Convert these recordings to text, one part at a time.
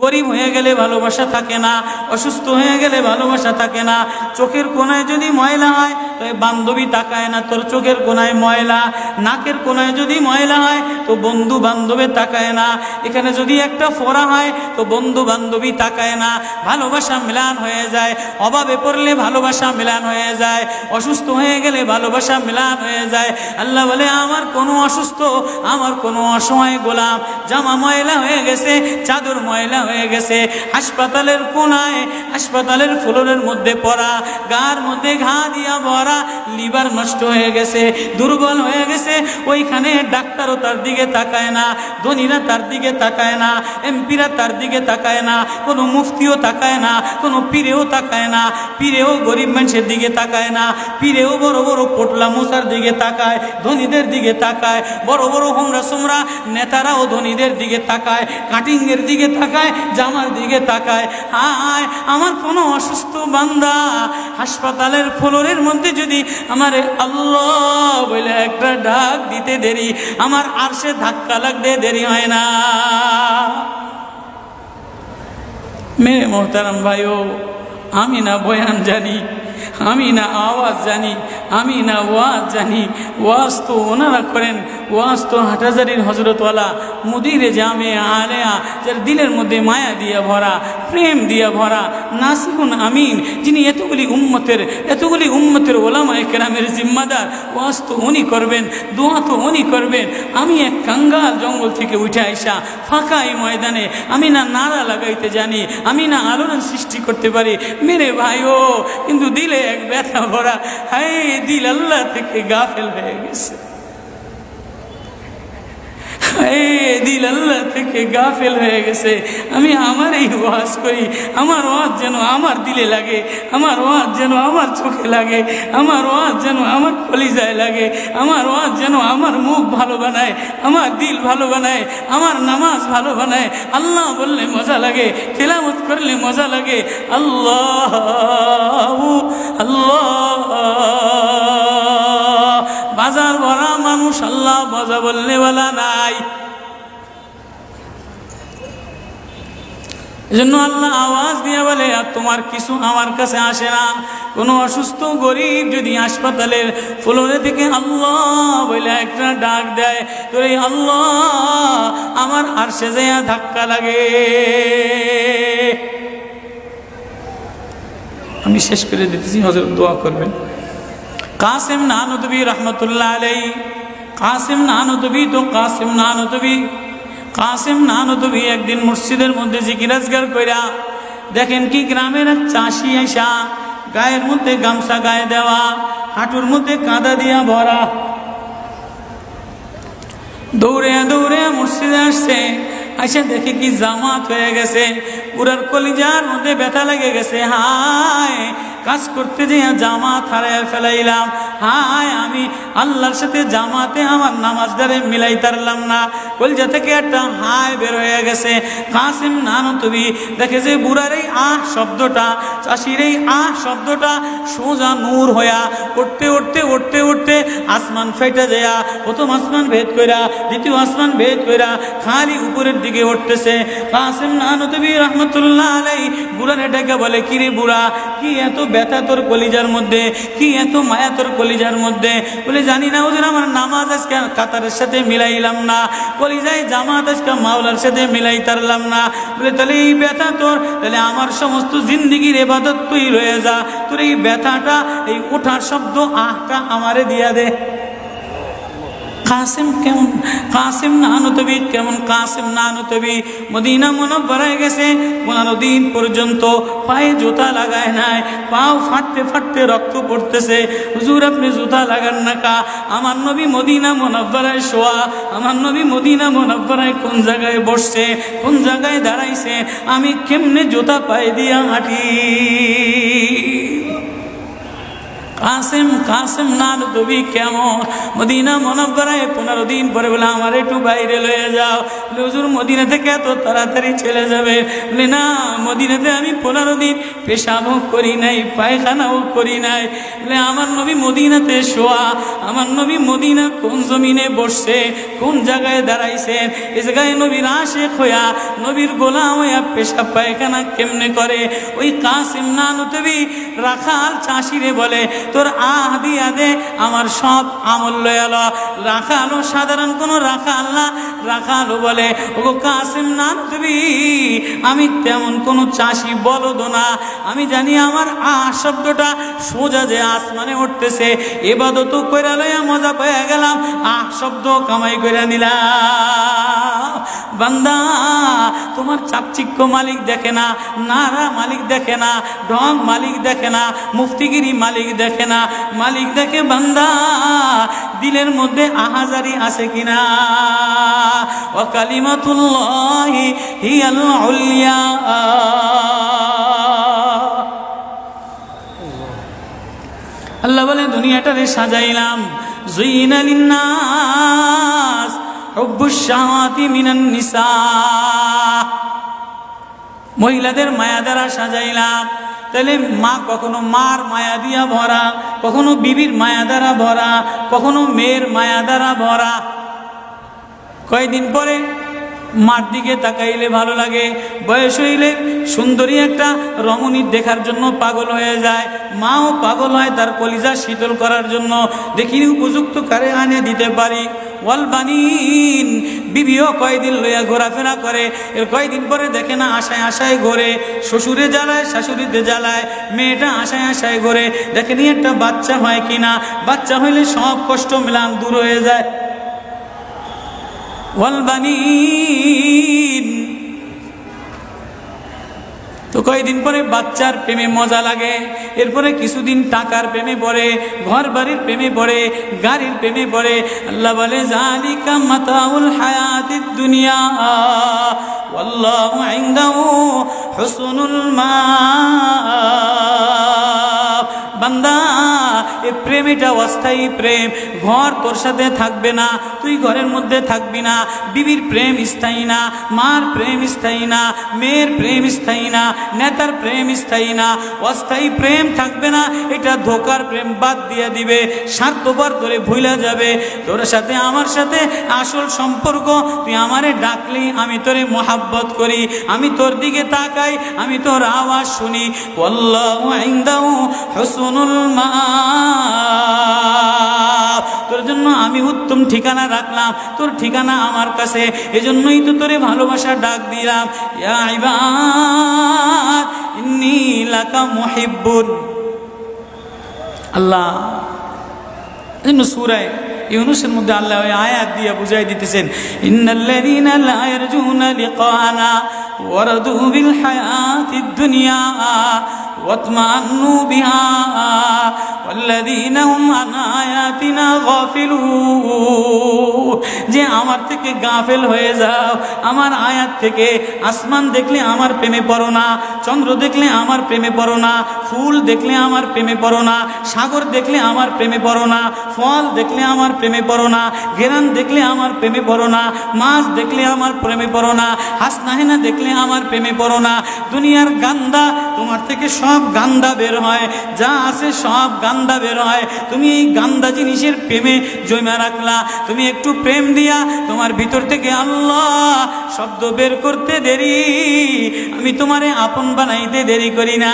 গরিব হয়ে গেলে ভালোবাসা থাকে না, অসুস্থ হয়ে গেলে ভালোবাসা থাকে না। চোখের কোণায় যদি ময়লা হয় তো বান্ধবী তাকায় না তোর চোখের কোণায় ময়লা, নাকের কোণায় যদি ময়লা হয় তো বন্ধু বান্ধবে তাকায় না, এখানে যদি একটা ফোড়া হয় তো বন্ধু বান্ধবী তাকায় না। ভালোবাসা মিলান হয়ে যায়, অভাবে পড়লে ভালোবাসা মিলান হয়ে যায়, অসুস্থ হয়ে গেলে ভালোবাসা মিলান হয়ে যায়। আল্লাহ বলে আমার কোনো অসুস্থ, আমার কোনো অসহায় গোলাম জামা ময়লা হয়ে গেছে, চাদর ময়লা হয়ে গেছে, হাসপাতালের কোনায় হাসপাতালের ফ্লোরের মধ্যে পড়া, গার মধ্যে ঘা দিয়া ভরা, লিভার নষ্ট হয়ে গেছে, দুর্বল হয়ে গেছে, ওইখানে ডাক্তারও তার দিকে তাকায় না, ধনীরা তার দিকে তাকায় না, এমপিরা তার দিকে তাকায় না, কোনো মুফতিও তাকায় না, কোনো পীরেও তাকায় না, পীরেও গরিব মানুষের দিকে তাকায় না, পীরেও বড় বড় পোটলা মোসার দিকে তাকায়, ধনীদের দিকে তাকায়, বড় বড় হোমরা সোমরা নেতারাও ধনীদের দিকে তাকায়, কাটিংয়ের দিকে তাকায়, জামার দিকে তাকায়। হায় আমার কোনো অসুস্থ বান্দা হাসপাতালের ফ্লোরের মধ্যে যদি আমার আল্লাহ বলে একটা ডাক দিতে দেরি, আমার আরশে ধাক্কা লাগতে দেরি হয় না। মেরে মোহতারাম ভাইও, আমি না বয়ান জানি, আমি না আওয়াজ জানি, আমি না ওয়াজ জানি, ওয়াজ তো ওনারা করেন, ওয়াজ তো হাটহাজারির হজরতওয়ালা মুদিরে জামে আলেয়া, যার দিলের মধ্যে মায়া দিয়ে ভরা, প্রেম দিয়ে ভরা, নাসিহুন আমিন, যিনি এতগুলি উম্মতের ওলামায়ে কেরামের জিম্মাদার, ওয়াজ তো উনি করবেন, দোয়া তো উনি করবেন। আমি এক কাঙ্গাল জঙ্গল থেকে উঠে আইসা ফাঁকা এই ময়দানে আমি না নারা লাগাইতে জানি, আমি না আলোড়ন সৃষ্টি করতে পারি মেরে ভাইও, কিন্তু দিলে এক ব্যথা ভরা। হায় দিল আল্লাহ থেকে গাফেল হয়ে গেছে, দিল আল্লাহ থেকে গাফেল হয়ে গেছে। আমি আমার এই ওয়াজ করি, আমার ওয়াজ যেন আমার দিলে লাগে, আমার ওয়াজ যেন আমার চোখে লাগে, আমার ওয়াজ যেন আমার কলিজায় লাগে, আমার ওয়াজ যেন আমার মুখ ভালো বানায়, আমার দিল ভালো বানায়, আমার নামাজ ভালো বানায়। আল্লাহ বললে মজা লাগে, তেলাওয়াত করলে মজা লাগে। আল্লাহ আল্লাহ, বাজার ভরা মানুষ, আল্লাহ মজা বললে বলা নাই। এজন্য আল্লাহ আওয়াজ দিয়ে বলে আর তোমার কিছু আমার কাছে আসে না। কোনো অসুস্থ গরিব যদি হাসপাতালের ফ্লোরে থেকে আল্লাহ বলে একটা ডাক দেয়, তো এই আল্লাহ আমার আরশে যাইয়া ধাক্কা লাগে। আমি শেষ করে দিতেছি, হযরত দোয়া করবেন। কাসিম নানুতুবি রহমতুল্লাহ আলাইহি, কাসিম নানুতুবি তো কাসিম নানুতুবি একদিন মসজিদের মধ্যে জিকির আজকার কইরা দেখেন কি গ্রামের এক চাষি আইসা গায়ের মধ্যে গামছা গায়ে দেওয়া, হাঁটুর মধ্যে কাদা দিয়া ভরা, দৌড়ে দৌড়ে মসজিদে আসছে। আইসা দেখে কি জামাত হয়ে গেছে, পুরার কলিজার মধ্যে ব্যথা লেগে গেছে। হায় কাজ করতে যেয়ে জামাত হারায় ফেলাইলাম, হায় আমি আল্লাহর সাথে জামাতে আমার নামাজদারে মিলাই তারলাম না। কলিজা থেকে একটা হায় বের হয়ে গেছে। কাসিম নানুতুবি দেখে যে বুড়ার এই আহ শব্দটা, চাষির এই আহ শব্দটা সোজা নূর হইয়া উঠতে উঠতে উঠতে উঠতে আসমান ফেটে যায়া প্রথম আসমান ভেদ কইরা দ্বিতীয় আসমান ভেদ কইরা খালি উপরের দিকে উঠতেছে। কাসিম নানুতুবি রহমতুল্লাহ আলাইহি বুড়ারে ডেকে বলে, কিরে বুড়া, কি এত ব্যথা তোর কলিজার মধ্যে, কি এত মায়া তোর কলিজার মধ্যে? বলে জানি না হুজুর, আমার নামাজ আজকে কাতারের সাথে মিলাইলাম না, কলিজায় জামাত আজকে মাওলার সাথে মিলাই তারলাম না। বলে তাহলে এই ব্যথা তোর, তাহলে আমার সমস্ত জিন্দিগির ইবাদত তুই রয়ে যা, তোর এই ব্যথাটা, এই ওঠার শব্দ আহটা আমারে দিয়া দে। কাসিম কেমন, কাসিম নানুতুবি কেমন, কাসিম নানুতুবি মদিনা মুনাওয়ারায় গেছে, 15 দিন পর্যন্ত পায়ে জুতা লাগায় নাই, পাও ফাটতে ফাটতে রক্ত পড়তেছে। হুজুর আপনি জুতা লাগান না কা? আমার নবী মদিনা মুনাওয়ারায় শোয়া, আমার নবী মদিনা মুনাওয়ারায় কোন জায়গায় বসছে, কোন জায়গায় দাঁড়াইছে, আমি কেমনে জুতা পায়ে দিয়া হাঁটি? কাসিম নানুতুবি কেমন মদিনা মুনাওয়ারায় 15 দিন পরে বলে আমার একটু বাইরে লয়ে যাও। হুজুর মদিনা থেকে এত তাড়াতাড়ি চলে যাবে? বলে না, মদিনাতে আমি 15 দিন পেশাবও করি নাই, পায়খানাও করি নাই। বলে আমার নবী মদিনাতে শোয়া, আমার নবী মদিনা কোন জমিনে বসছে, কোন জায়গায় দাঁড়াইছেন, এ জায়গায় নবীর আশেক হইয়া, নবীর গোলাম হইয়া পেশাব পায়খানা কেমনে করে? ওই কাসিম নানুতবি রাখাল চাষিরে বলে, তোর আহ দিয়া দে, আমার সব আমল লয়াল। রাখালও সাধারণ কোনো রাখাল না, রাখালও বলে, ও কাসিম নানুতবি আমি তেমন কোনো চাষি বলদ না, আমি জানি আমার আহ শব্দটা সোজা যে আসমানে উঠতেছে, এবাদত কইরা লইয়া মজা পেয়ে গেলাম, আহ শব্দ কামাই কইরা নিলাম। বান্দা, তোমার চাকচিক্য মালিক দেখে না, নারা মালিক দেখে না, ঢং মালিক দেখে না, মুফতিগিরি মালিক দেখে না, মালিক দেখে বান্দা দিলের মধ্যে আহাজারি আছে কিনা। ওয়া কালিমাতুল্লাহি হিয়াল উলিয়া। আল্লাহ বলে দুনিয়াটারে সাজাইলাম, যুইনা লিন্নাস হুব্বুশ শাহাওয়াতি মিনান নিসা, মহিলাদের মায়া দ্বারা সাজাইলাম। তাহলে মা কখনো মার মায়া দিয়া ভরা, কখনো বিবির মায়া দ্বারা ভরা, কখনো মেয়ের মায়া দ্বারা ভরা। কয়েকদিন পরে মার দিকে তাকাইলে ভালো লাগে, বয়স হইলে সুন্দরী একটা রমণী দেখার জন্য পাগল হয়ে যায়, মাও পাগল হয় তার কলিজা শীতল করার জন্য, দেখিনি উপযুক্ত কারে আনে দিতে পারি। ওয়াল বানিন, বিবিও কয়দিন লইয়া ঘোরাফেরা করে, এর কয়দিন পরে দেখে না আশায় আশায় ঘোরে, শ্বশুরে জ্বালায় শাশুড়িতে জ্বালায়, মেয়েটা আশায় আশায় ঘোরে, দেখেনি একটা বাচ্চা হয় কিনা, বাচ্চা হইলে সব কষ্ট মিলান দূর হয়ে যায়। ওয়াল বানিন, তো কয়েকদিন পরে বাচ্চার প্রেমে মজা লাগে, এরপরে কিছুদিন টাকার প্রেমে পড়ে, ঘর বাড়ির প্রেমে পড়ে, গাড়ির প্রেমে পড়ে। আল্লাহ বলে যালিকা মাতাউল হায়াতিদ দুনিয়া ওয়াল্লাহু ইনদাহু হুসনুল মাআব। বান্দা, এই প্রেম এটা অস্থায়ী প্রেম, ঘর তোর সাথে থাকবে না, তুই ঘরের মধ্যে থাকবি না, বিবির প্রেম স্থায়ী না, মার প্রেম স্থায়ী না, মেয়ের প্রেম স্থায়ী না, নেতার প্রেম স্থায়ী না, অস্থায়ী প্রেম থাকবে না। এটা ধোকার প্রেম, বাদ দিয়ে দিবে, স্বার্থপর তোরে ভুলা যাবে। তোর সাথে আমার সাথে আসল সম্পর্ক, তুই আমারে ডাকলি আমি তোরে মোহাব্বত করি, আমি তোর দিকে তাকাই, আমি তোর আওয়াজ শুনি। আল্লাহু ইনদাহু হুসনুল মাআব, তোর জন্য আমি উত্তম ঠিকানা রাখলাম, তোর ঠিকানা আমার কাছে, এজন্যই তো তোরে ভালোবাসা ডাক দিলাম। ইয়া ইবাদ ইন্নী লাকা মুহিব্বুন। আল্লাহ এজন্য সূরা ইউনূসের মধ্যে আল্লাহ ওই আয়াত দিয়ে বুঝাই দিতেছেন, ইন্নাল্লাযীনা লা ইয়ারজুনা লিকানা ওয়ারাদু বিল হায়াতিদ দুনিয়া ওয়াতমান্নু বিহা ওয়াল্লাযীনা হুম আন আয়াতিনা গাফিলুন। যে আমার থেকে গাফেল হয়ে যাও, আমার আয়াত থেকে। আসমান দেখলে আমার প্রেমে পড়ো না, চন্দ্র দেখলে আমার প্রেমে পড়ো না, ফুল দেখলে আমার প্রেমে পড়ো না, সাগর দেখলে আমার প্রেমে পড়ো না, ফল দেখলে আমার প্রেমে পড়ো না, ঘেরান দেখলে আমার প্রেমে পড়ো না, মাছ দেখলে আমার প্রেমে পড়ো না, হাসনাহেনা দেখলে আমার প্রেমে পড়ো না। দুনিয়ার গান্দা, তোমার থেকে সব গান্দা বের হয়, যা আছে সব গান্দা বের হয়। তুমি এই গান্দা জিনিসের প্রেমে জমা রাখলা, তুমি একটু প্রেম দিয়া তোমার ভিতর থেকে আল্লাহ শব্দ বের করতে দেরি, আমি তোমারে আপন বানাইতে দেরি করি না।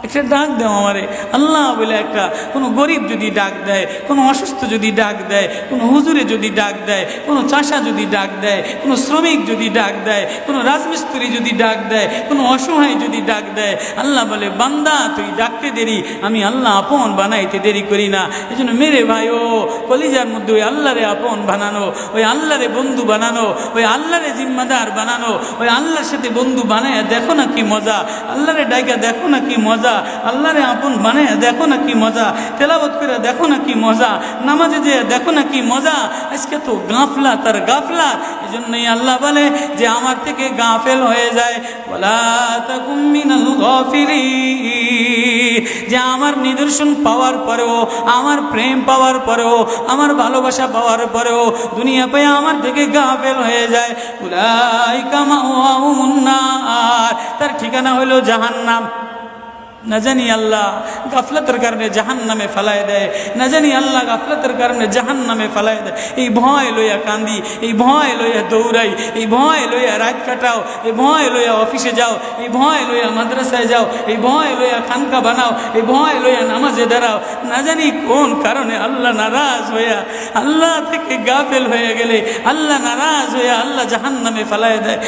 একটা ডাক দেও আমারে আল্লাহ বলে, একটা কোনো গরিব যদি ডাক দেয়, কোনো অসুস্থ যদি ডাক দেয়, কোনো হুজুরে যদি ডাক দেয়, কোনো চাষা যদি ডাক দেয়, কোনো শ্রমিক যদি ডাক দেয়, কোনো রাজমিস্ত্রি যদি ডাক দেয়, কোনো অসহায় যদি ডাক দেয়, আল্লাহ বলে বান্দা তুই ডাকতে দেরি, আমি আল্লাহ আপন বানাইতে দেরি করি না। এই জন্য মেরে ভাই ও কলিজার মধ্যে ওই আল্লাহরে আপন বানানো, ওই আল্লাহরে বন্ধু বানানো, ওই আল্লাহরে জিম্মাদার বানানো, ওই আল্লাহর সাথে বন্ধু বানায় দেখো না কি মজা, আল্লাহরে ডাইকা দেখো না কি মজা। আল্লাহরে আপন মানে দেখো না কি মজা, তেলাওয়াত করে দেখো না কি মজা, নামাজে যে দেখো না কি মজা। আজকে তো গাফলাত আর গাফলাত। এই জন্যই আল্লাহ বলে যে আমার থেকে গাফেল হয়ে যায়, ওয়ালা তাকুম মিনাল গাফিলিন, যে আমার নিদর্শন পাওয়ার পরেও, আমার প্রেম পাওয়ার পরেও, আমার ভালোবাসা পাওয়ার পরেও দুনিয়া পেয়ে আমার থেকে গাফেল হয়ে যায়। উলাইকা মাওয়াহুমুন নার, তার ঠিকানা হলো জাহান্নাম। না জানি আল্লাহ গাফলতের কারণে জাহান্নামে ফেলায় দেয়, না জানি আল্লাহ গাফলতের কারণে জাহান্নামে ফেলায় দেয়। এই ভয় লইয়া কান্দি, এই ভয় লইয়া দৌড়াই, এই ভয় লইয়া রাত কাটাও, এই ভয় লইয়া অফিসে যাও, এই ভয় লইয়া মাদ্রাসায় যাও, এই ভয় লইয়া খানকা বানাও, এই ভয় লইয়া নামাজে দাঁড়াও। না জানি কোন কারণে আল্লাহ নারাজ হইয়া, আল্লাহ থেকে গাফেল হয়ে গেলে আল্লাহ নারাজ হইয়া আল্লাহ জাহান্নামে ফেলায় দেয়।